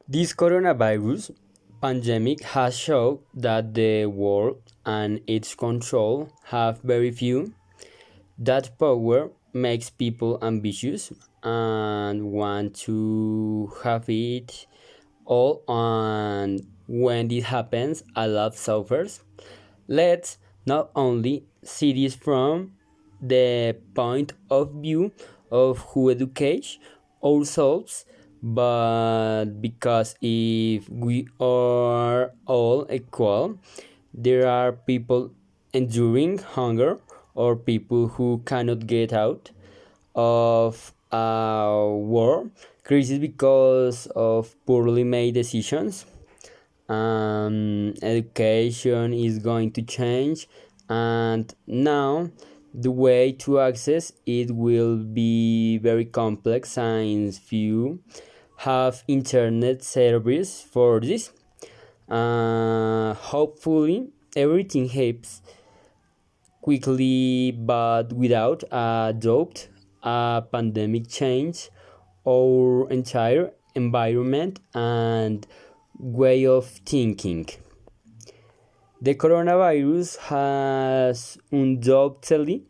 This coronavirus pandemic has shown that the world and its control have very few. That power makes people ambitious and want to have it all, and when this happens, a lot suffers. Let's not only see this from the point of view of who educates ourselves, but because if we are all equal, there are people enduring hunger or people who cannot get out of a war crisis because of poorly made decisions. Education is going to change, and now the way to access it will be very complex since few have internet service for this. Hopefully everything happens quickly, but without a doubt a pandemic change our entire environment and way of thinking. The coronavirus has undoubtedly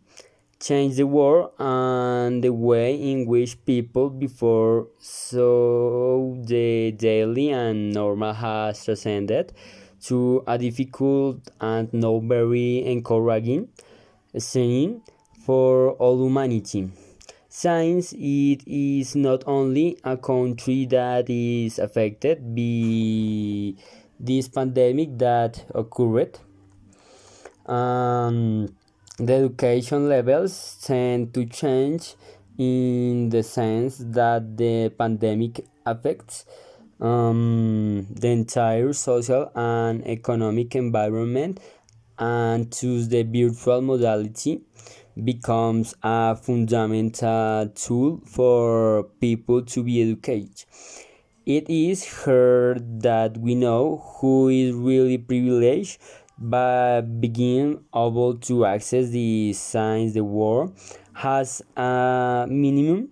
changed the world and the way in which people before saw the daily and normal has transcended to a difficult and not very encouraging scene for all humanity. Since it is not only a country that is affected by this pandemic that occurred, um, the education levels tend to change in the sense that the pandemic affects the entire social and economic environment, and thus the virtual modality becomes a fundamental tool for people to be educated. It is here that we know who is really privileged by being able to access the science. The world has a minimum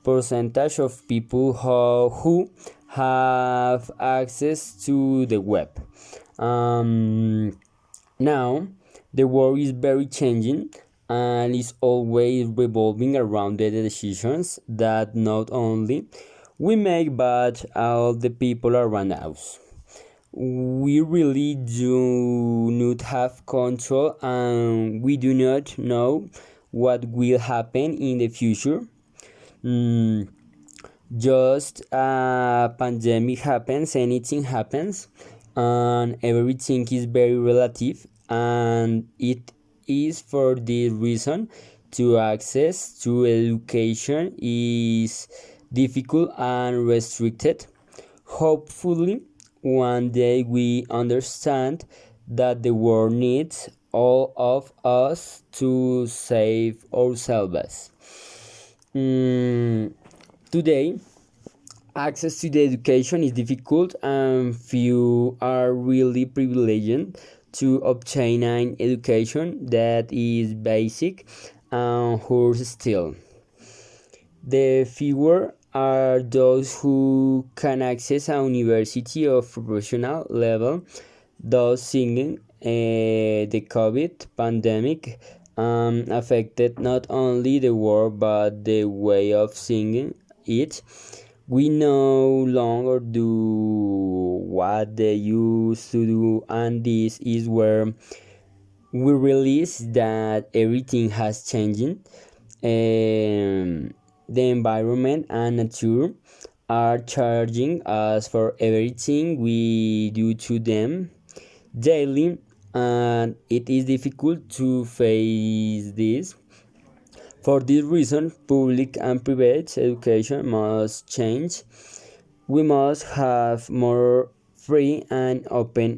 percentage of people who have access to the web. Now, the world is very changing and is always revolving around the decisions that not only we make but all the people around us. We really do not have control and we do not know what will happen in the future. Mm, just a pandemic happens, anything happens, and everything is very relative, and it is for this reason to access to education is difficult and restricted. Hopefully one day we understand that the world needs all of us to save ourselves. Today access to the education is difficult and few are really privileged to obtain an education that is basic and hard still. The fewer are those who can access a university of professional level, thus singing the COVID pandemic affected not only the world but the way of singing it. We no longer do what they used to do, and this is where we realize that everything has changed. The environment and nature are charging us for everything we do to them daily, and it is difficult to face this. For this reason, public and private education must change. We must have more free and open